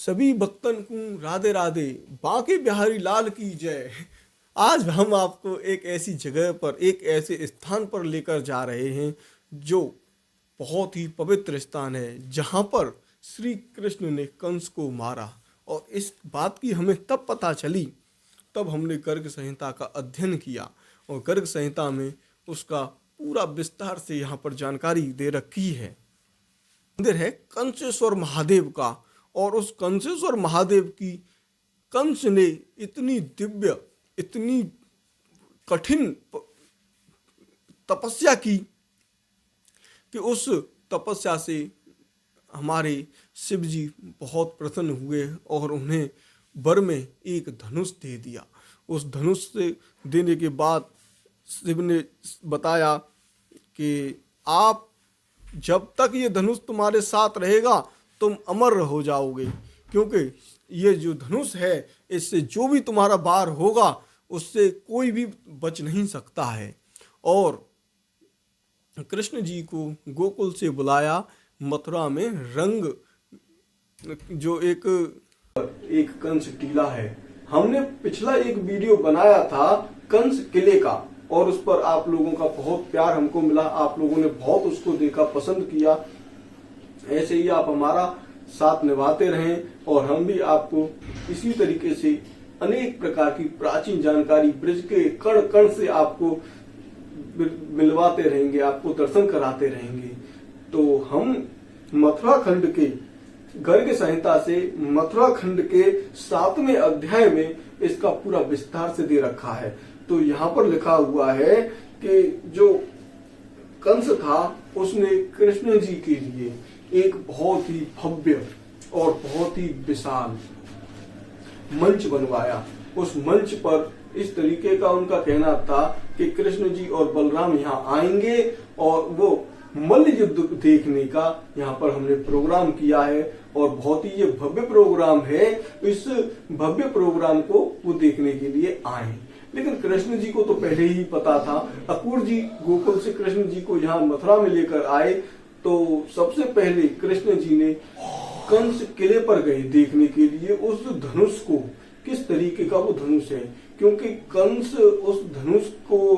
सभी भक्तन को राधे राधे, बांके बिहारी लाल की जय। आज हम आपको एक ऐसी जगह पर, एक ऐसे स्थान पर लेकर जा रहे हैं जो बहुत ही पवित्र स्थान है, जहां पर श्री कृष्ण ने कंस को मारा। और इस बात की हमें तब पता चली, तब हमने गर्ग संहिता का अध्ययन किया और गर्ग संहिता में उसका पूरा विस्तार से यहाँ पर जानकारी दे रखी है। मंदिर है कंसेश्वर महादेव का, और उस कंसेश्वर महादेव की कंस ने इतनी दिव्य, इतनी कठिन तपस्या की कि उस तपस्या से हमारे शिव जी बहुत प्रसन्न हुए और उन्हें वर में एक धनुष दे दिया। उस धनुष से देने के बाद शिव ने बताया कि आप जब तक ये धनुष तुम्हारे साथ रहेगा तुम अमर हो जाओगे, क्योंकि ये जो धनुष है इससे जो भी तुम्हारा वार होगा उससे कोई भी बच नहीं सकता है। और कृष्ण जी को गोकुल से बुलाया, मथुरा में रंग जो एक कंस टीला है। हमने पिछला एक वीडियो बनाया था कंस किले का, और उस पर आप लोगों का बहुत प्यार हमको मिला, आप लोगों ने बहुत उसको देखा, पसंद किया। ऐसे ही आप हमारा साथ निभाते रहें और हम भी आपको इसी तरीके से अनेक प्रकार की प्राचीन जानकारी ब्रज के कण कण से आपको मिलवाते रहेंगे, आपको दर्शन कराते रहेंगे। तो हम मथुरा खंड के गर्ग संहिता से मथुरा खंड के 7वें अध्याय में इसका पूरा विस्तार से दे रखा है। तो यहाँ पर लिखा हुआ है कि जो कंस था उसने कृष्ण जी के लिए एक बहुत ही भव्य और बहुत ही विशाल मंच बनवाया। उस मंच पर इस तरीके का उनका कहना था कि कृष्ण जी और बलराम यहाँ आएंगे और वो मल्ल युद्ध देखने का यहाँ पर हमने प्रोग्राम किया है। और बहुत ही ये भव्य प्रोग्राम है, इस भव्य प्रोग्राम को वो देखने के लिए आए। लेकिन कृष्ण जी को तो पहले ही पता था। अक्रूर जी गोकुल से कृष्ण जी को यहाँ मथुरा में लेकर आए, तो सबसे पहले कृष्ण जी ने कंस किले पर गए देखने के लिए उस धनुष को, किस तरीके का वो धनुष है। क्योंकि कंस उस धनुष को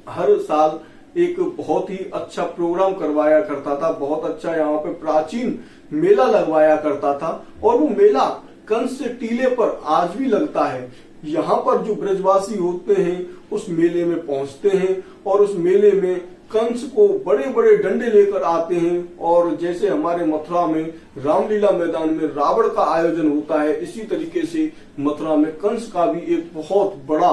हर साल एक बहुत ही अच्छा प्रोग्राम करवाया करता था, बहुत अच्छा यहाँ पे प्राचीन मेला लगवाया करता था। और वो मेला कंस से टीले पर आज भी लगता है। यहाँ पर जो ब्रजवासी होते हैं उस मेले में पहुंचते हैं और उस मेले में कंस को बड़े बड़े डंडे लेकर आते हैं। और जैसे हमारे मथुरा में रामलीला मैदान में रावण का आयोजन होता है, इसी तरीके से मथुरा में कंस का भी एक बहुत बड़ा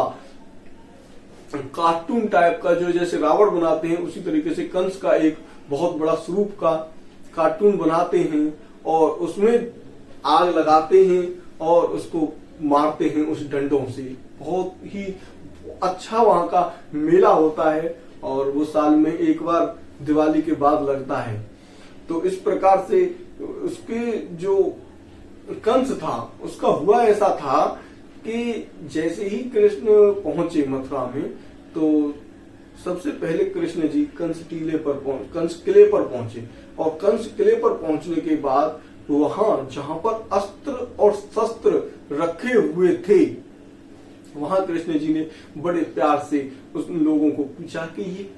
कार्टून टाइप का, जो जैसे रावण बनाते हैं उसी तरीके से कंस का एक बहुत बड़ा स्वरूप का कार्टून बनाते हैं और उसमें आग लगाते हैं और उसको मारते हैं उस डंडों से। बहुत ही अच्छा वहां का मेला होता है और वो साल में एक बार दिवाली के बाद लगता है। तो इस प्रकार से उसके जो कंस था उसका हुआ ऐसा था कि जैसे ही कृष्ण पहुंचे मथुरा में, तो सबसे पहले कृष्ण जी कंस किले पर पहुंचे। और कंस किले पर पहुंचने के बाद वहां जहां पर अस्त्र और शस्त्र रखे हुए थे, वहां कृष्ण जी ने बड़े प्यार से उस लोगों को पूछा कि ये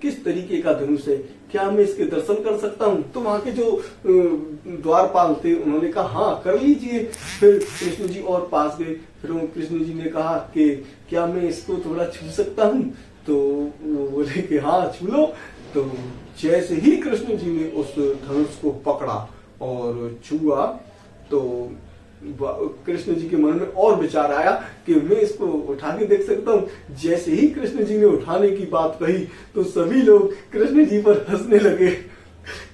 किस तरीके का धनुष है, क्या मैं इसके दर्शन कर सकता हूँ। तो वहां के जो द्वारपाल थे उन्होंने कहा हाँ कर लीजिए। फिर कृष्ण जी और पास गए, फिर कृष्ण जी ने कहा कि क्या मैं इसको थोड़ा छू सकता हूँ। तो वो बोले कि हाँ छू लो। तो जैसे ही कृष्ण जी ने उस धनुष को पकड़ा और छुआ, तो कृष्ण जी के मन में और विचार आया कि मैं इसको उठा के देख सकता हूँ। जैसे ही कृष्ण जी ने उठाने की बात कही तो सभी लोग कृष्ण जी पर हंसने लगे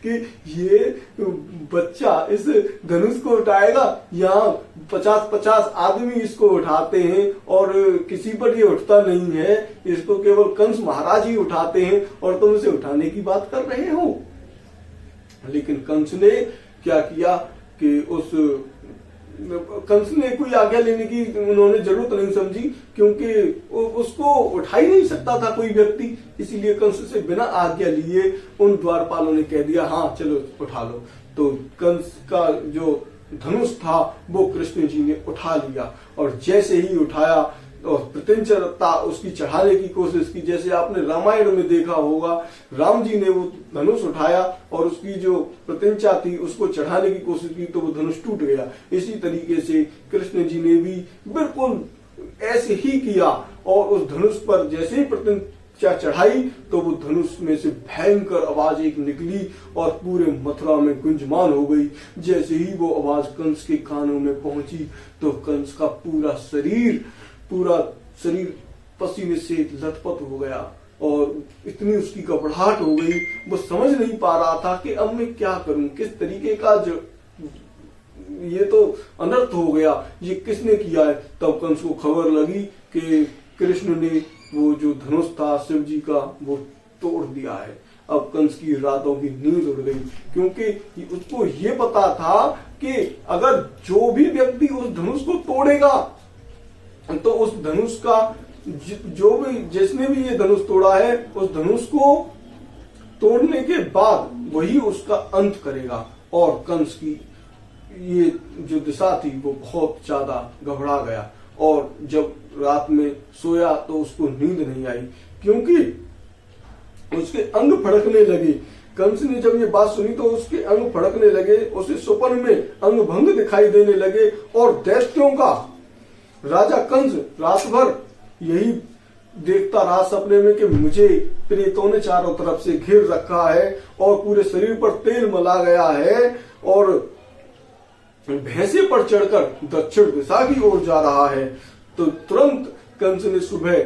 कि ये बच्चा इस धनुष को उठाएगा। यहाँ 50-50 आदमी इसको उठाते हैं और किसी पर ये उठता नहीं है, इसको केवल कंस महाराज ही उठाते हैं और तुम इसे उठाने की बात कर रहे हो। लेकिन कंस ने क्या किया कि कंस ने कोई आज्ञा लेने की उन्होंने जरूरत नहीं समझी, क्योंकि उसको उठा ही नहीं सकता था कोई व्यक्ति। इसीलिए कंस से बिना आज्ञा लिए उन द्वारपालों ने कह दिया हाँ चलो उठा लो। तो कंस का जो धनुष था वो कृष्ण जी ने उठा लिया, और जैसे ही उठाया और प्रत्यंचा उसकी चढ़ाने की कोशिश की। जैसे आपने रामायण में देखा होगा, राम जी ने वो धनुष उठाया और उसकी जो प्रत्यंचा थी उसको चढ़ाने की कोशिश की तो वो धनुष टूट गया। इसी तरीके से कृष्ण जी ने भी बिल्कुल ऐसे ही किया, और उस धनुष पर जैसे ही प्रत्यंचा चढ़ाई तो वो धनुष में से भयंकर आवाज एक निकली और पूरे मथुरा में गुंजमान हो गई। जैसे ही वो आवाज कंस के कानों में पहुंची तो कंस का पूरा शरीर पसीने से लथपथ हो गया, और इतनी उसकी घबराहट हो गई, वो समझ नहीं पा रहा था कि अब मैं क्या करूं, किस तरीके का जो ये तो अनर्थ हो गया, ये किसने किया है। तब कंस को खबर लगी कि कृष्ण ने वो जो धनुष था शिव जी का वो तोड़ दिया है। अब कंस की रातों की नींद उड़ गई, क्योंकि उसको ये पता था कि अगर जो भी व्यक्ति उस धनुष को तोड़ेगा तो उस धनुष का जो भी जिसने भी ये धनुष तोड़ा है उस धनुष को तोड़ने के बाद वही उसका अंत करेगा। और कंस की ये जो दिशा थी वो बहुत ज्यादा घबरा गया, और जब रात में सोया तो उसको नींद नहीं आई, क्योंकि उसके अंग फड़कने लगे। कंस ने जब ये बात सुनी तो उसके अंग फड़कने लगे, उसे स्वप्न में अंग भंग दिखाई देने लगे, और दैत्यों का राजा कंस रात भर यही देखता रहा सपने में कि मुझे प्रेतों ने चारों तरफ से घेर रखा है और पूरे शरीर पर तेल मला गया है, और भैंसे पर चढ़कर दक्षिण दिशा की ओर जा रहा है। तो तुरंत कंस ने सुबह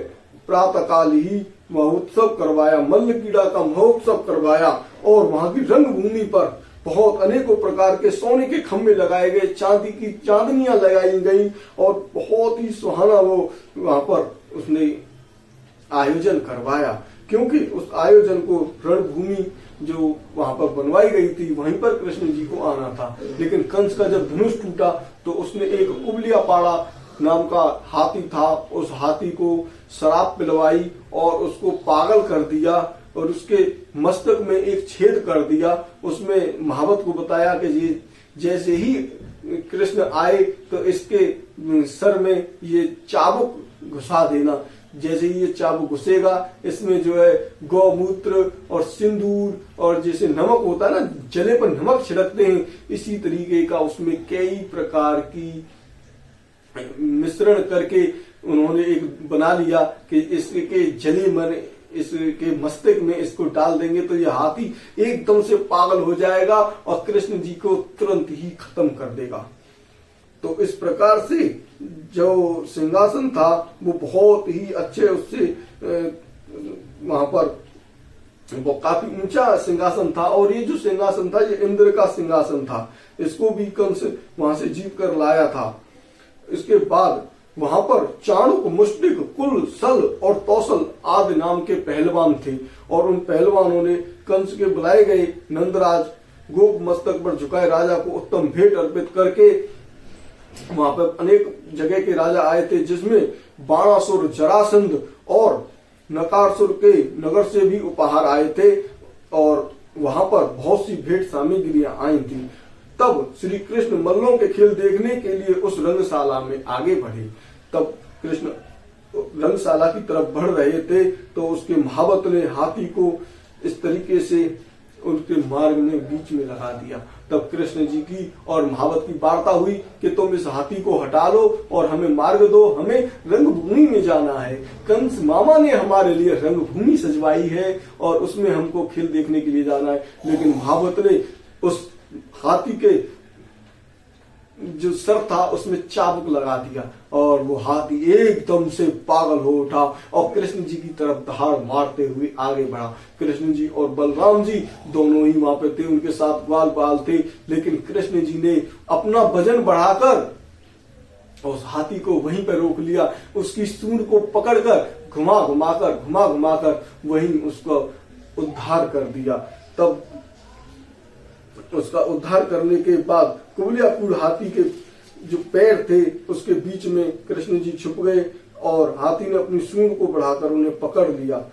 प्रातःकाल ही महोत्सव करवाया, मल्ल क्रीड़ा का महोत्सव करवाया, और वहां की रंगभूमि पर बहुत अनेकों प्रकार के सोने के खम्भे लगाए गए, चांदी की चांदनियां लगाई गई, और बहुत ही सुहाना वो वहां पर उसने आयोजन करवाया। क्योंकि उस आयोजन को रणभूमि जो वहां पर बनवाई गई थी वहीं पर कृष्ण जी को आना था। लेकिन कंस का जब धनुष टूटा तो उसने एक कुबलिया पाड़ा नाम का हाथी था, उस हाथी को शराब पिलवाई और उसको पागल कर दिया, और उसके मस्तक में एक छेद कर दिया। उसमें महावत को बताया कि ये जैसे ही कृष्ण आए तो इसके सर में ये चाबुक घुसा देना। जैसे ही ये चाबुक घुसेगा इसमें जो है गौमूत्र और सिंदूर और जैसे नमक होता है ना, जले पर नमक छिड़कते हैं, इसी तरीके का उसमें कई प्रकार की मिश्रण करके उन्होंने एक बना लिया कि इसके जले मन इसके मस्तक में इसको डाल देंगे तो ये हाथी एकदम से पागल हो जाएगा और कृष्ण जी को तुरंत ही खत्म कर देगा। तो इस प्रकार से जो सिंहासन था वो बहुत ही अच्छे उससे वहां पर वो काफी ऊंचा सिंहासन था, और ये जो सिंहासन था ये इंद्र का सिंहासन था। इसको भी कंस वहां से जीत कर लाया था। इसके बाद वहां पर चाणुक, मुष्टिक, कुल, सल और तौसल आदि नाम के पहलवान थे, और उन पहलवानों ने कंस के बुलाए गए नंदराज गोप मस्तक पर झुकाए राजा को उत्तम भेंट अर्पित करके वहां पर अनेक जगह के राजा आए थे, जिसमें बाणासुर, जरासंध और नकासुर के नगर से भी उपहार आए थे, और वहां पर बहुत सी भेंट सामग्रियां आई थी। तब श्री कृष्ण मल्लों के खेल देखने के लिए उस रंगशाला में आगे बढ़े। तब कृष्ण रंगशाला की तरफ बढ़ रहे थे तो उसके महावत ने हाथी को इस तरीके से उनके मार्ग में बीच में लगा दिया। तब कृष्ण जी की और महावत की वार्ता हुई कि तुम इस हाथी को हटा लो और हमें मार्ग दो, हमें रंगभूमि में जाना है। कंस मामा ने हमारे लिए रंगभूमि सजवाई है और उसमें हमको खेल देखने के लिए जाना है। लेकिन महावत ने उस हाथी के जो सर था उसमें चाबुक लगा दिया और वो हाथी एकदम से पागल हो उठा और कृष्ण जी की तरफ दहाड़ मारते हुए आगे बढ़ा। कृष्ण जी और बलराम जी दोनों ही वहां पे थे, उनके साथ ग्वाल बाल थे, लेकिन कृष्ण जी ने अपना वजन बढ़ाकर उस हाथी को वहीं पर रोक लिया। उसकी सूंड को पकड़कर घुमा घुमाकर वहीं उसको उद्धार कर दिया। तब उसका उद्धार करने के बाद कुबलियापुर हाथी के जो पैर थे उसके बीच में कृष्ण जी छुप गए और हाथी ने अपनी सूंड को बढ़ाकर उन्हें पकड़ लिया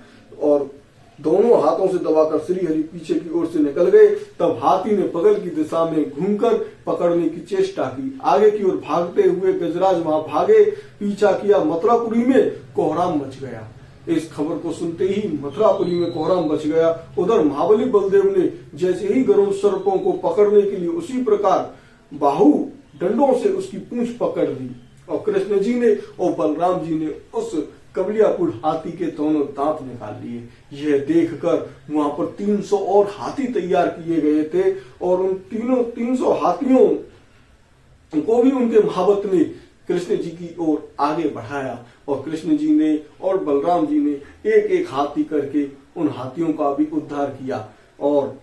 और दोनों हाथों से दबाकर श्री हरि पीछे की ओर से निकल गए। तब हाथी ने बगल की दिशा में घूमकर पकड़ने की चेष्टा की। आगे की ओर भागते हुए गजराज वहां भागे, पीछा किया। मथुरापुरी में कोहराम मच गया। इस खबर को सुनते ही मथुरापुरी में कोहराम मच गया। उधर महाबली बलदेव ने जैसे ही गरुड़ सर्पों को पकड़ने के लिए उसी प्रकार बाहु डंडों से उसकी पूंछ पकड़ ली और कृष्ण जी ने और बलराम जी ने उस कबलियापुर हाथी के दोनों दांत निकाल लिए। यह देखकर वहां पर 300 और हाथी तैयार किए गए थे और उन 300 हाथियों को भी उनके महावत ने कृष्ण जी की ओर आगे बढ़ाया और कृष्ण जी ने और बलराम जी ने एक एक हाथी करके उन हाथियों का भी उद्धार किया। और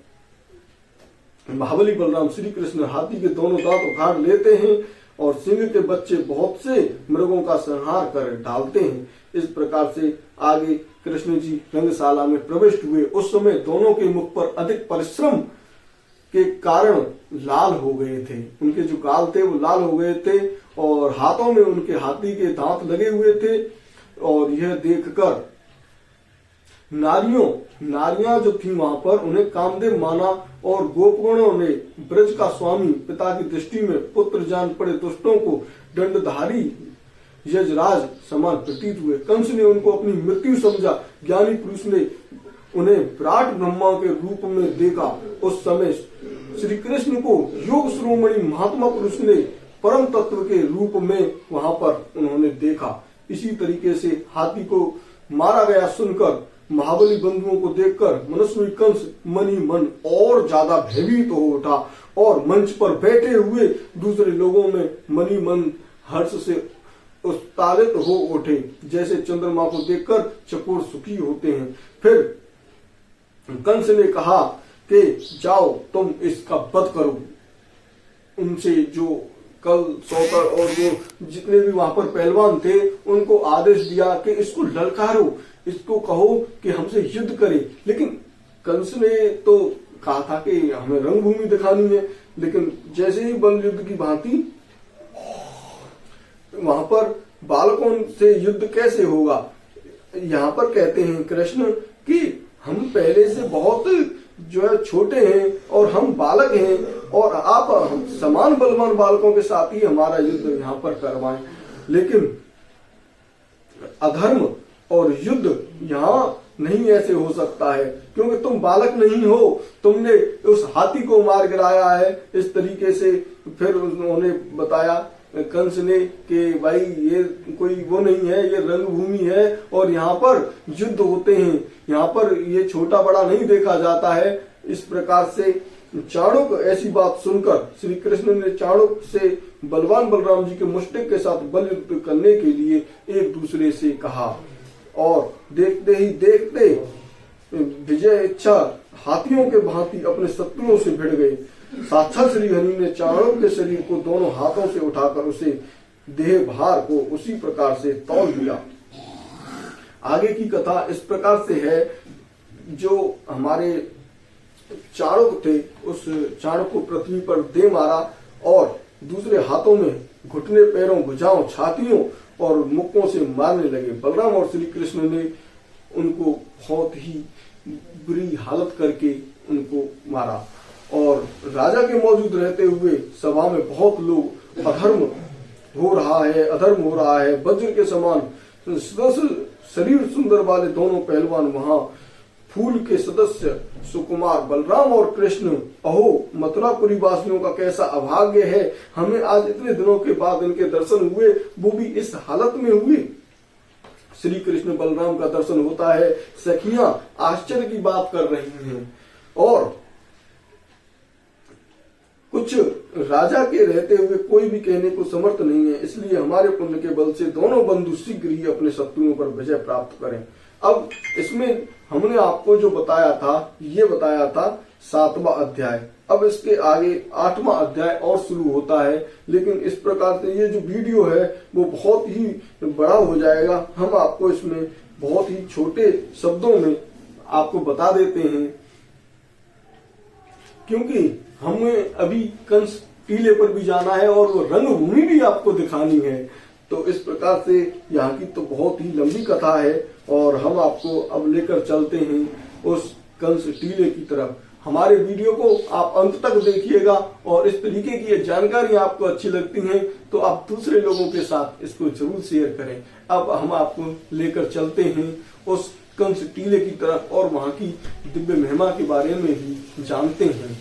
महाबली बलराम श्री कृष्ण हाथी के दोनों दांत उखाड़ लेते हैं और सिंह के बच्चे बहुत से मृगों का संहार कर डालते हैं। इस प्रकार से आगे कृष्ण जी रंगशाला में प्रविष्ट हुए। उस समय दोनों के मुख पर अधिक परिश्रम के कारण लाल हो गए थे। उनके जो गाल थे वो लाल हो गए थे और हाथों में उनके हाथी के दांत लगे हुए थे। और यह देखकर नारियां जो थी वहां पर उन्हें कामदेव माना और गोपगणों ने ब्रज का स्वामी पिता की दृष्टि में पुत्र जान पड़े दुष्टों को दंडधारी यजराज समान प्रतीत हुए। कंस ने उनको अपनी मृत्यु समझा। ज्ञानी पुरुष ने उन्हें विराट ब्रह्मा के रूप में देखा। उस समय श्री कृष्ण को योग शिरोमणि महात्मा पुरुष ने परम तत्व के रूप में वहां पर उन्होंने देखा। इसी तरीके से हाथी को मारा गया सुनकर महाबली बंधुओं को देखकर मनस्वी कंस मनी मन और ज्यादा भयभीत हो उठा और मंच पर बैठे हुए दूसरे लोगों में मनी मन हर्ष से उत्तालित हो उठे, जैसे चंद्रमा को देखकर चकोर सुखी होते हैं। फिर कंस ने कहा कि जाओ तुम इसका वध करो। उनसे जो कल सौकर और वो जितने भी वहां पर पहलवान थे उनको आदेश दिया कि इसको ललकारो, इसको कहो कि हमसे युद्ध करे। लेकिन कंस ने तो कहा था कि हमें रंगभूमि दिखानी है, लेकिन जैसे ही बल युद्ध की भांति वहां पर बालकों से युद्ध कैसे होगा। यहाँ पर कहते हैं कृष्ण कि हम पहले से बहुत जो है छोटे हैं और हम बालक हैं और आप हम समान बलवान बालकों के साथ ही हमारा युद्ध यहाँ पर करवाएं। लेकिन अधर्म और युद्ध यहाँ नहीं ऐसे हो सकता है, क्योंकि तुम बालक नहीं हो, तुमने उस हाथी को मार गिराया है। इस तरीके से फिर उन्होंने बताया कंस ने कि भाई ये कोई वो नहीं है, ये रंगभूमि है और यहाँ पर युद्ध होते हैं, यहाँ पर ये छोटा बड़ा नहीं देखा जाता है। इस प्रकार से चाणक्य ऐसी बात सुनकर श्री कृष्ण ने चाणक्य से बलवान बलराम जी के मुष्टिक के साथ बल युद्ध करने के लिए एक दूसरे से कहा और देखते ही देखते विजय इच्छा हाथियों के भांति अपने शत्रुओं से भिड़ गए। साक्षात श्री हरि ने चाणक्य के शरीर को दोनों हाथों से उठाकर उसे देह भार को उसी प्रकार से तौल दिया। आगे की कथा इस प्रकार से है। जो हमारे चाणक्य थे उस चाणक्य को पृथ्वी पर दे मारा और दूसरे हाथों में घुटने पैरों भुजाओं छातियों और मुक्कों से मारने लगे। बलराम और श्री कृष्ण ने उनको बहुत ही बुरी हालत करके उनको मारा और राजा के मौजूद रहते हुए सभा में बहुत लोग अधर्म हो रहा है वज्र के समान शरीर सुंदर वाले दोनों पहलवान वहां फूल के सदस्य सुकुमार बलराम और कृष्ण, अहो मथुरापुरी वासियों का कैसा अभाग्य है, हमें आज इतने दिनों के बाद इनके दर्शन हुए, वो भी इस हालत में हुए। श्री कृष्ण बलराम का दर्शन होता है, सखियां आश्चर्य की बात कर रही हैं और कुछ राजा के रहते हुए कोई भी कहने को समर्थ नहीं है। इसलिए हमारे पुण्य के बल से दोनों बंधु शीघ्र ही अपने शत्रुओं पर विजय प्राप्त करें। अब इसमें हमने आपको जो बताया था ये बताया था 7वां अध्याय। अब इसके आगे 8वां अध्याय और शुरू होता है, लेकिन इस प्रकार से ये जो वीडियो है वो बहुत ही बड़ा हो जाएगा। हम आपको इसमें बहुत ही छोटे शब्दों में आपको बता देते हैं, क्योंकि हमें अभी कंस टीले पर भी जाना है और वो रंगभूमि भी आपको दिखानी है। तो इस प्रकार से यहाँ की तो बहुत ही लंबी कथा है और हम आपको अब लेकर चलते हैं उस कंस टीले की तरफ। हमारे वीडियो को आप अंत तक देखिएगा और इस तरीके की ये जानकारी आपको अच्छी लगती है तो आप दूसरे लोगों के साथ इसको जरूर शेयर करें। अब हम आपको लेकर चलते हैं उस कंस टीले की तरफ और वहां की दिव्य महिमा के बारे में भी जानते हैं।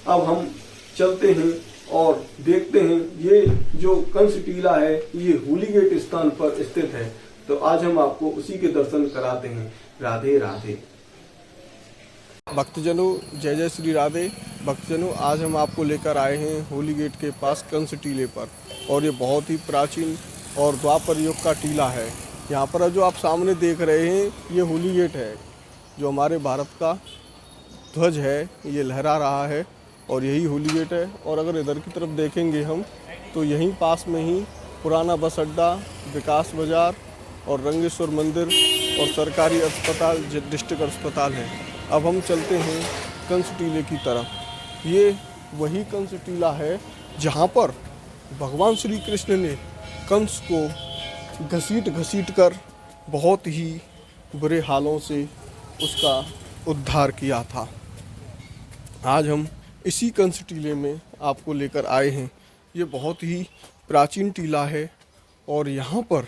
अब हम चलते हैं और देखते हैं ये जो कंस टीला है ये होली गेट स्थान पर स्थित है। तो आज हम आपको उसी के दर्शन कराते हैं। राधे राधे। भक्तजनों, जय जय श्री राधे। भक्तजनों, आज हम आपको लेकर आए हैं होली गेट के पास कंस टीले पर और ये बहुत ही प्राचीन और द्वापर युग का टीला है। यहाँ पर जो आप सामने देख रहे हैं ये होली गेट है, जो हमारे भारत का ध्वज है ये लहरा रहा है और यही होली गेट है। और अगर इधर की तरफ देखेंगे हम तो यहीं पास में ही पुराना बस अड्डा, विकास बाजार और रंगेश्वर मंदिर और सरकारी अस्पताल डिस्ट्रिक्ट अस्पताल है। अब हम चलते हैं कंस टीले की तरफ। ये वही कंस टीला है जहाँ पर भगवान श्री कृष्ण ने कंस को घसीट कर बहुत ही बुरे हालों से उसका उद्धार किया था। आज हम इसी कंस टीले में आपको लेकर आए हैं। ये बहुत ही प्राचीन टीला है और यहाँ पर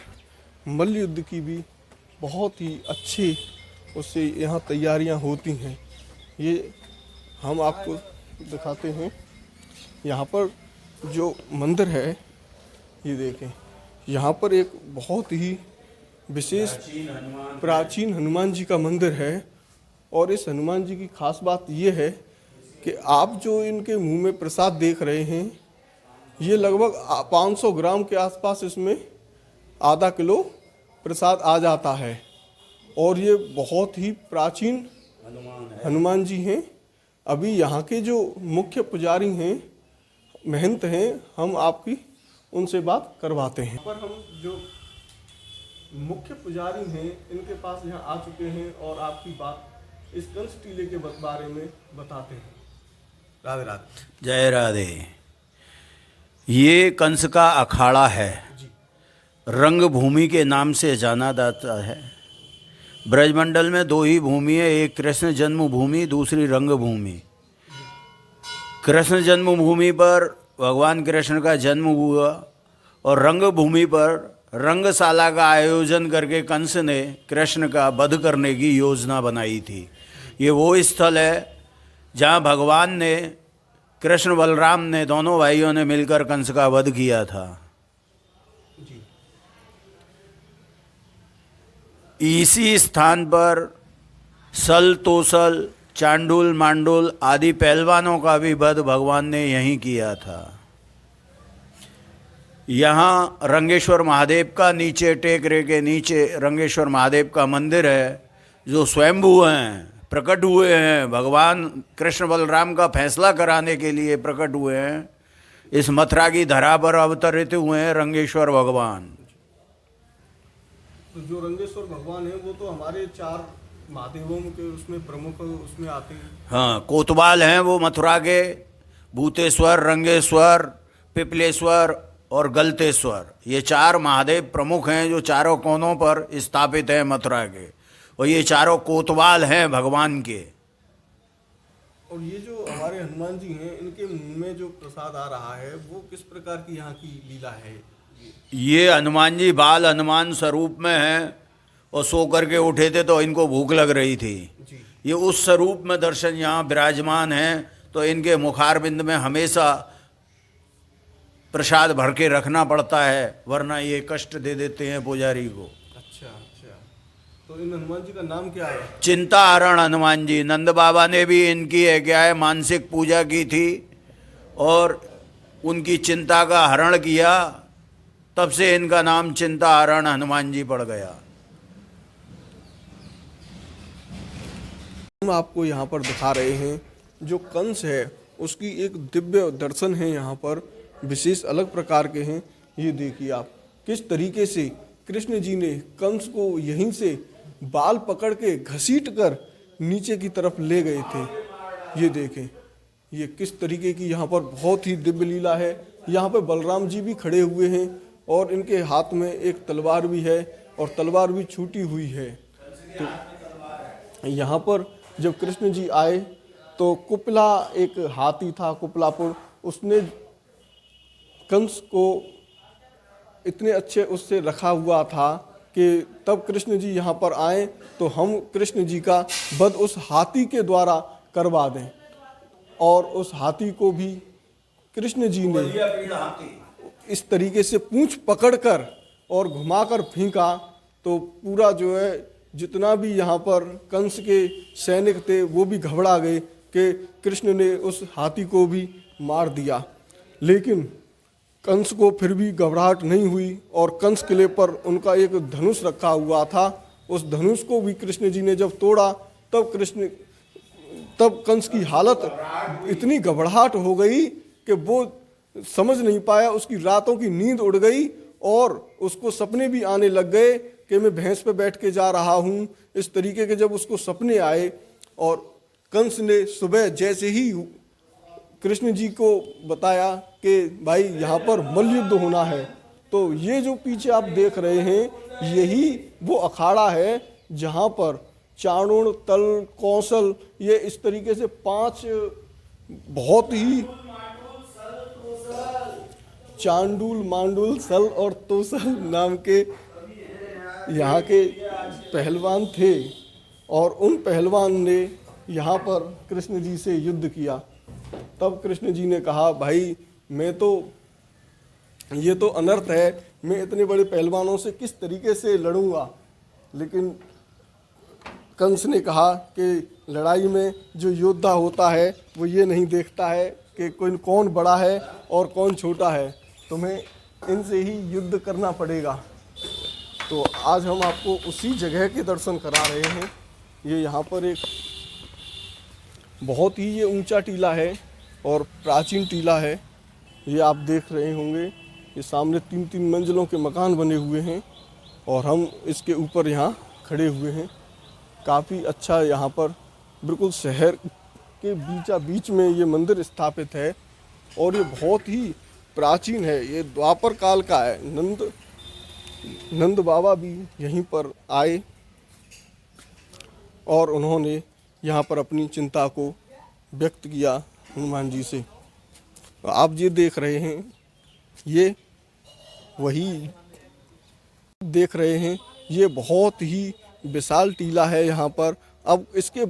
मल्ल युद्ध की भी बहुत ही अच्छे उससे यहाँ तैयारियाँ होती हैं। ये हम आपको दिखाते हैं। यहाँ पर जो मंदिर है ये देखें, यहाँ पर एक बहुत ही विशेष प्राचीन हनुमान जी का मंदिर है। और इस हनुमान जी की खास बात ये है कि आप जो इनके मुंह में प्रसाद देख रहे हैं ये लगभग 500 ग्राम के आसपास इसमें आधा किलो प्रसाद आ जाता है। और ये बहुत ही प्राचीन हनुमान जी हैं। अभी यहाँ के जो मुख्य पुजारी हैं, महंत हैं, हम आपकी उनसे बात करवाते हैं। पर हम जो मुख्य पुजारी हैं इनके पास यहाँ आ चुके हैं और आपकी बात इस कंस टीले के बारे में बताते हैं। राधे राधे। जय राधे। ये कंस का अखाड़ा है, रंग भूमि के नाम से जाना जाता है। ब्रजमंडल में दो ही भूमि है, एक कृष्ण जन्मभूमि, दूसरी रंग भूमि। कृष्ण जन्मभूमि पर भगवान कृष्ण का जन्म हुआ और रंग भूमि पर रंगशाला का आयोजन करके कंस ने कृष्ण का वध करने की योजना बनाई थी। ये वो स्थल है जहाँ भगवान ने, कृष्ण बलराम ने, दोनों भाइयों ने मिलकर कंस का वध किया था। इसी स्थान पर सल, तोसल, चांडुल, मांडुल आदि पहलवानों का भी वध भगवान ने यहीं किया था। यहाँ रंगेश्वर महादेव का नीचे, टेकरे के नीचे रंगेश्वर महादेव का मंदिर है, जो स्वयंभू हैं, प्रकट हुए हैं। भगवान कृष्ण बलराम का फैसला कराने के लिए प्रकट हुए हैं। इस मथुरा की धरा पर अवतरित हुए हैं रंगेश्वर भगवान। तो जो रंगेश्वर भगवान है वो तो हमारे 4 महादेवों के उसमें प्रमुख उसमें आते हैं। हाँ, कोतवाल हैं वो मथुरा के, भूतेश्वर, रंगेश्वर, पिपलेश्वर और गलतेश्वर। ये 4 महादेव प्रमुख हैं जो चारों कोनों पर स्थापित हैं मथुरा के, और ये चारों कोतवाल हैं भगवान के। और ये जो हमारे हनुमान जी हैं इनके मुंह में जो प्रसाद आ रहा है वो किस प्रकार की यहाँ की लीला है? ये हनुमान जी बाल हनुमान स्वरूप में हैं और सो करके उठे थे तो इनको भूख लग रही थी। ये उस स्वरूप में दर्शन यहाँ विराजमान हैं। तो इनके मुखारबिंद में हमेशा प्रसाद भर के रखना पड़ता है, वरना ये कष्ट दे देते हैं पुजारी को। अच्छा। तो इन हनुमान जी का नाम क्या है? चिंताहरण हनुमान जी। नंद बाबा ने भी इनकी क्या है मानसिक पूजा की थी और उनकी चिंता का हरण किया, तब से इनका नाम चिंताहरण हनुमान जी पड़ गया। हम आपको यहाँ पर दिखा रहे हैं जो कंस है उसकी एक दिव्य दर्शन है। यहाँ पर विशेष अलग प्रकार के हैं। ये देखिए आप किस तरीके से कृष्ण जी ने कंस को यहीं से बाल पकड़ के घसीट कर नीचे की तरफ ले गए थे। ये देखें, ये किस तरीके की यहाँ पर बहुत ही दिव्य लीला है। यहाँ पर बलराम जी भी खड़े हुए हैं और इनके हाथ में एक तलवार भी है और तलवार भी छूटी हुई है। तो यहाँ पर जब कृष्ण जी आए तो कुपला एक हाथी था, कुपलापुर, उसने कंस को इतने अच्छे उससे रखा हुआ था कि तब कृष्ण जी यहाँ पर आए तो हम कृष्ण जी का वध उस हाथी के द्वारा करवा दें। और उस हाथी को भी कृष्ण जी ने इस तरीके से पूंछ पकड़कर और घुमाकर फेंका तो पूरा जो है जितना भी यहाँ पर कंस के सैनिक थे वो भी घबरा गए कि कृष्ण ने उस हाथी को भी मार दिया। लेकिन कंस को फिर भी घबराहट नहीं हुई और कंस किले पर उनका एक धनुष रखा हुआ था, उस धनुष को भी कृष्ण जी ने जब तोड़ा तब कंस की हालत इतनी घबराहट हो गई कि वो समझ नहीं पाया, उसकी रातों की नींद उड़ गई और उसको सपने भी आने लग गए कि मैं भैंस पे बैठ के जा रहा हूँ। इस तरीके के जब उसको सपने आए और कंस ने सुबह जैसे ही कृष्ण जी को बताया कि भाई यहाँ पर मल्लयुद्ध होना है, तो ये जो पीछे आप देख रहे हैं यही वो अखाड़ा है जहाँ पर चाणूर, तल, कौशल, ये इस तरीके से 5 बहुत ही चांडुल, मांडुल, सल और तोसल नाम के यहाँ के पहलवान थे और उन पहलवान ने यहाँ पर कृष्ण जी से युद्ध किया। तब कृष्ण जी ने कहा भाई ये तो अनर्थ है, मैं इतने बड़े पहलवानों से किस तरीके से लड़ूंगा। लेकिन कंस ने कहा कि लड़ाई में जो योद्धा होता है वो ये नहीं देखता है कि कौन बड़ा है और कौन छोटा है, तुम्हें इनसे ही युद्ध करना पड़ेगा। तो आज हम आपको उसी जगह के दर्शन करा रहे हैं। ये यहाँ पर एक बहुत ही ये ऊंचा टीला है और प्राचीन टीला है। ये आप देख रहे होंगे, ये सामने 3-3 मंजिलों के मकान बने हुए हैं और हम इसके ऊपर यहाँ खड़े हुए हैं। काफ़ी अच्छा यहाँ पर बिल्कुल शहर के बीच में ये मंदिर स्थापित है और ये बहुत ही प्राचीन है। ये द्वापर काल का है। नंद बाबा भी यहीं पर आए और उन्होंने यहाँ पर अपनी चिंता को व्यक्त किया हनुमान जी से। आप ये देख रहे हैं, ये वही देख रहे हैं, ये बहुत ही विशाल टीला है यहाँ पर। अब इसके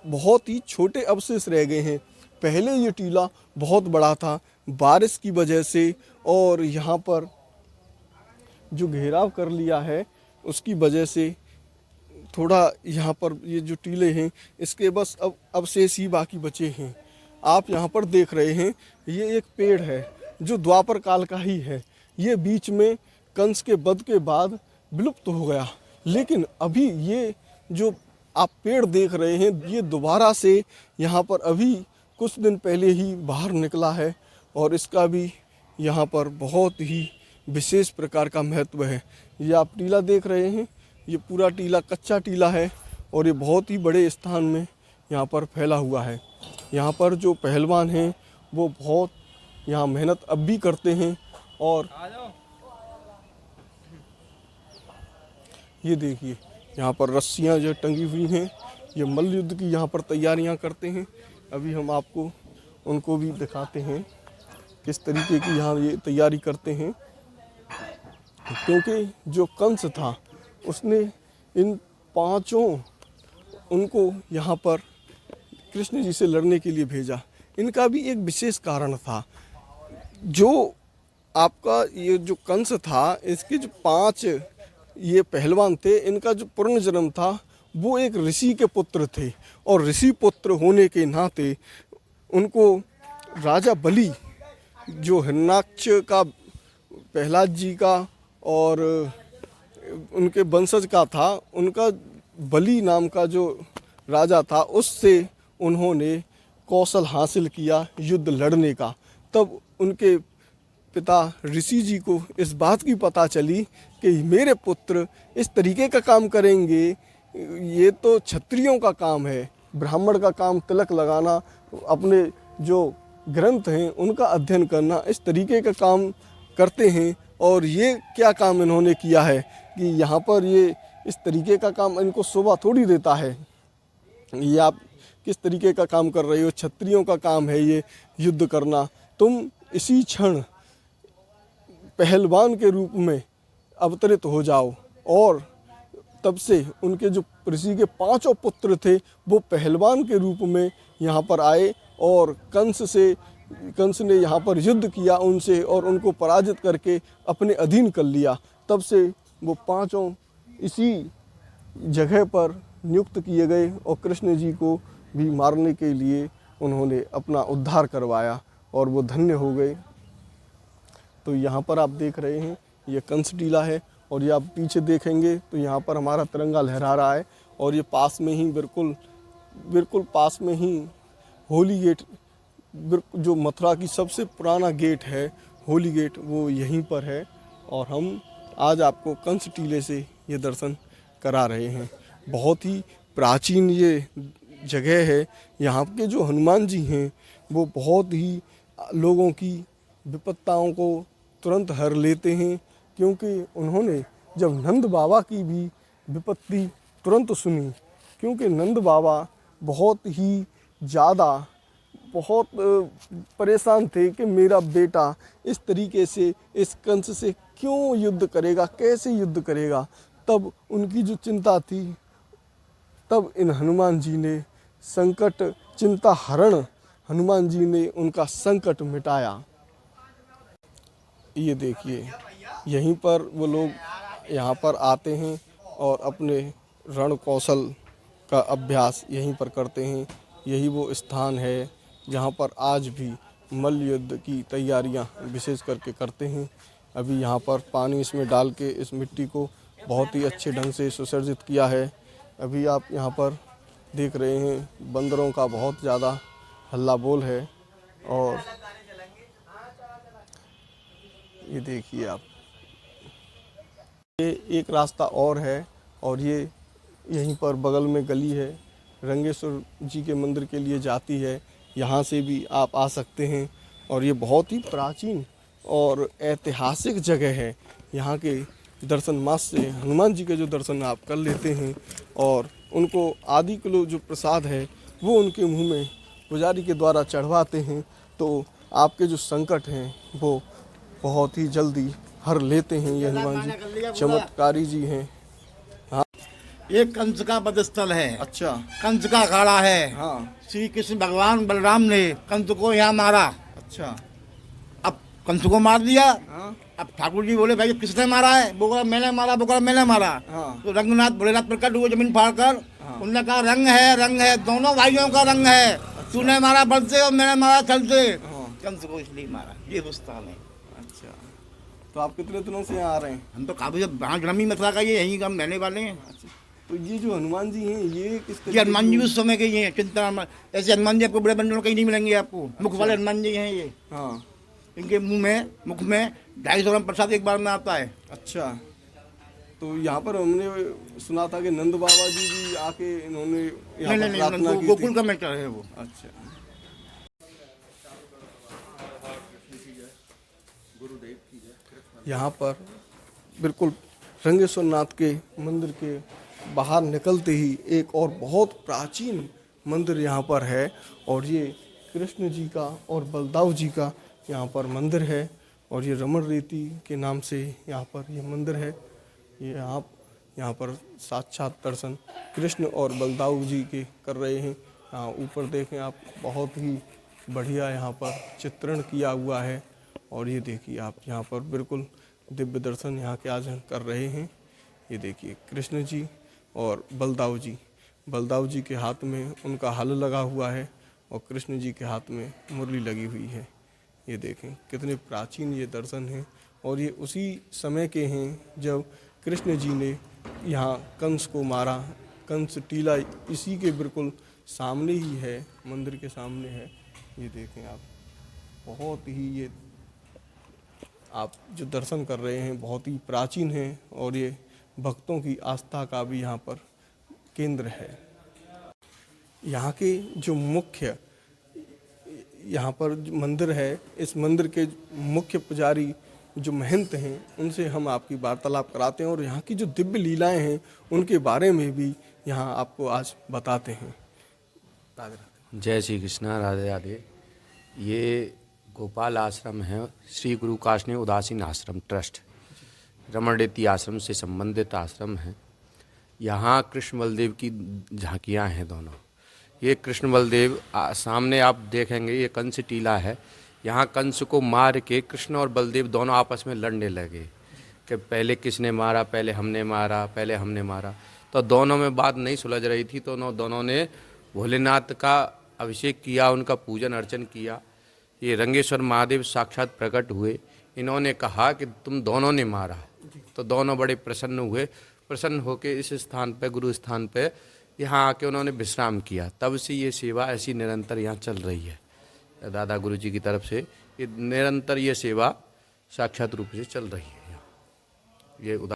बहुत ही छोटे अवशेष रह गए हैं। पहले ये टीला बहुत बड़ा था, बारिश की वजह से और यहाँ पर जो घेराव कर लिया है उसकी वजह से थोड़ा यहाँ पर ये जो टीले हैं इसके बस अब अवशेष ही बाकी बचे हैं। आप यहाँ पर देख रहे हैं, ये एक पेड़ है जो द्वापर काल का ही है। ये बीच में कंस के वध के बाद विलुप्त हो गया, लेकिन अभी ये जो आप पेड़ देख रहे हैं ये दोबारा से यहाँ पर अभी कुछ दिन पहले ही बाहर निकला है और इसका भी यहाँ पर बहुत ही विशेष प्रकार का महत्व है। ये आप टीला देख रहे हैं, ये पूरा टीला कच्चा टीला है और ये बहुत ही बड़े स्थान में यहाँ पर फैला हुआ है। यहाँ पर जो पहलवान हैं वो बहुत यहाँ मेहनत अब भी करते हैं और ये देखिए यहाँ पर रस्सियाँ जो टंगी हुई हैं, ये मल्ल युद्ध की यहाँ पर तैयारियाँ करते हैं। अभी हम आपको उनको भी दिखाते हैं किस तरीके की यहाँ ये तैयारी करते हैं, क्योंकि जो कंस था उसने इन 5 उनको यहाँ पर कृष्ण जी से लड़ने के लिए भेजा। इनका भी एक विशेष कारण था। जो आपका ये जो कंस था, इसके जो 5 ये पहलवान थे, इनका जो पूर्ण जन्म था वो एक ऋषि के पुत्र थे और ऋषि पुत्र होने के नाते उनको राजा बलि जो हिरण्याक्ष का प्रहलाद जी का और उनके वंशज का था, उनका बलि नाम का जो राजा था उससे उन्होंने कौशल हासिल किया युद्ध लड़ने का। तब उनके पिता ऋषि जी को इस बात की पता चली कि मेरे पुत्र इस तरीके का काम करेंगे, ये तो क्षत्रियों का काम है, ब्राह्मण का काम तिलक लगाना, अपने जो ग्रंथ हैं उनका अध्ययन करना, इस तरीके का काम करते हैं। और ये क्या काम इन्होंने किया है कि यहाँ पर ये इस तरीके का काम इनको शोभा थोड़ी देता है। ये आप किस तरीके का काम कर रहे हो, क्षत्रियों का काम है ये युद्ध करना। तुम इसी क्षण पहलवान के रूप में अवतरित हो जाओ। और तब से उनके जो ऋषि के 5 पुत्र थे वो पहलवान के रूप में यहाँ पर आए और कंस ने यहाँ पर युद्ध किया उनसे और उनको पराजित करके अपने अधीन कर लिया। तब से वो 5 इसी जगह पर नियुक्त किए गए और कृष्ण जी को भी मारने के लिए उन्होंने अपना उद्धार करवाया और वो धन्य हो गए। तो यहाँ पर आप देख रहे हैं ये कंस टीला है और ये आप पीछे देखेंगे तो यहाँ पर हमारा तिरंगा लहरा रहा है और ये पास में ही बिल्कुल पास में ही होली गेट, जो मथुरा की सबसे पुराना गेट है होली गेट, वो यहीं पर है। और हम आज आपको कंस टीले से ये दर्शन करा रहे हैं। बहुत ही प्राचीन ये जगह है। यहाँ के जो हनुमान जी हैं वो बहुत ही लोगों की विपत्ताओं को तुरंत हर लेते हैं, क्योंकि उन्होंने जब नंद बाबा की भी विपत्ति तुरंत सुनी, क्योंकि नंद बाबा बहुत ही ज़्यादा बहुत परेशान थे कि मेरा बेटा इस तरीके से इस कंस से क्यों युद्ध करेगा, कैसे युद्ध करेगा। तब उनकी जो चिंता थी, तब इन हनुमान जी ने संकट चिंता हरण हनुमान जी ने उनका संकट मिटाया। ये देखिए यहीं पर वो लोग यहाँ पर आते हैं और अपने रण कौशल का अभ्यास यहीं पर करते हैं। यही वो स्थान है जहाँ पर आज भी मल्ल युद्ध की तैयारियाँ विशेष करके करते हैं। अभी यहाँ पर पानी इसमें डाल के इस मिट्टी को बहुत ही अच्छे ढंग से सुसज्जित किया है। अभी आप यहाँ पर देख रहे हैं बंदरों का बहुत ज़्यादा हल्ला बोल है। और ये देखिए आप, ये एक रास्ता और है और ये यहीं पर बगल में गली है, रंगेश्वर जी के मंदिर के लिए जाती है। यहाँ से भी आप आ सकते हैं और ये बहुत ही प्राचीन और ऐतिहासिक जगह है। यहाँ के दर्शन मात्र से हनुमान जी के जो दर्शन आप कर लेते हैं और उनको आधि किलो जो प्रसाद है वो उनके मुंह में पुजारी के द्वारा चढ़वाते हैं, तो आपके जो संकट हैं वो बहुत ही जल्दी हर लेते हैं। ये हनुमान जी चमत्कारी जी हैं। ये कंस का वध स्थल है। अच्छा, कंस का अखाड़ा है। हाँ, श्री कृष्ण भगवान बलराम ने कंस को यहाँ मारा। अच्छा, अब कंस को मार दिया। हाँ, अब ठाकुर जी बोले भाई किसने मारा है? वो बोला मैंने मारा, वो बोला मैंने मारा। हाँ, तो रंगनाथ भोलेनाथ प्रकट हुए जमीन फाड़ कर। उन्होंने कहा रंग है, दोनों भाइयों का रंग है। तूने मारा बल से और मैंने मारा छल से। कंस को इसलिए मारा। ये स्थान है। अच्छा। तो आप कितने दिनों से यहाँ आ रहे हैं? हम तो काफी ग्रामीण मथुरा का ये यहीं हम रहने वाले हैं। अच्छा, तो ये जो हनुमान जी हैं ये किस ये हनुमान जी उस समय के ये हैं, चिंता ऐसे हनुमान जी आपको बड़े बंडल में कहीं नहीं मिलेंगे आपको। मुख वाले हनुमान जी हैं ये। हाँ, इनके मुख में 250 ग्राम प्रसाद एक बार में आता है। अच्छा। तो यहाँ पर हमने सुना था कि नंद बाबा जी भी आके इन्होंने यहाँ पर प्रार्थना की थी। गोकुल का मैटर है वो। अच्छा। यहाँ पर बिल्कुल रंगेश्वर नाथ के मंदिर के बाहर निकलते ही एक और बहुत प्राचीन मंदिर यहाँ पर है और ये कृष्ण जी का और बलदाव जी का यहाँ पर मंदिर है और ये रमण रेती के नाम से यहाँ पर ये मंदिर है। ये आप यहाँ पर साक्षात दर्शन कृष्ण और बलदाव जी के कर रहे हैं। यहाँ ऊपर देखें आप, बहुत ही बढ़िया यहाँ पर चित्रण किया हुआ है और ये देखिए आप यहाँ पर बिल्कुल दिव्य दर्शन यहाँ के आज हम कर रहे हैं। ये देखिए कृष्ण जी और बलदाव जी के हाथ में उनका हल लगा हुआ है और कृष्ण जी के हाथ में मुरली लगी हुई है। ये देखें कितने प्राचीन ये दर्शन हैं और ये उसी समय के हैं जब कृष्ण जी ने यहाँ कंस को मारा। कंस टीला इसी के बिल्कुल सामने ही है, मंदिर के सामने है। ये देखें आप, बहुत ही ये आप जो दर्शन कर रहे हैं बहुत ही प्राचीन हैं और ये भक्तों की आस्था का भी यहाँ पर केंद्र है। यहाँ के जो मुख्य यहाँ पर जो मंदिर है, इस मंदिर के मुख्य पुजारी जो महंत हैं उनसे हम आपकी वार्तालाप कराते हैं और यहाँ की जो दिव्य लीलाएं हैं उनके बारे में भी यहाँ आपको आज बताते हैं। राधे राधे। जय श्री कृष्णा, राधे राधे। ये गोपाल आश्रम है, श्री गुरु काशनी उदासीन आश्रम ट्रस्ट, रमणरेती आश्रम से संबंधित आश्रम है। यहाँ कृष्ण बलदेव की झांकियाँ हैं दोनों। ये कृष्ण बलदेव सामने आप देखेंगे, ये कंस टीला है। यहाँ कंस को मार के कृष्ण और बलदेव दोनों आपस में लड़ने लगे कि पहले किसने मारा, पहले हमने मारा, पहले हमने मारा। तो दोनों में बात नहीं सुलझ रही थी, तो दोनों ने भोलेनाथ का अभिषेक किया, उनका पूजन अर्चन किया। ये रंगेश्वर महादेव साक्षात प्रकट हुए। इन्होंने कहा कि तुम दोनों ने मारा, तो दोनों बड़े प्रसन्न हुए। प्रसन्न होकर इस स्थान पे, गुरु स्थान पे यहाँ आके उन्होंने विश्राम किया। तब से ये सेवा ऐसी निरंतर यहाँ चल रही है। दादा गुरु जी की तरफ से ये निरंतर ये सेवा साक्षात रूप से चल रही है यहाँ। ये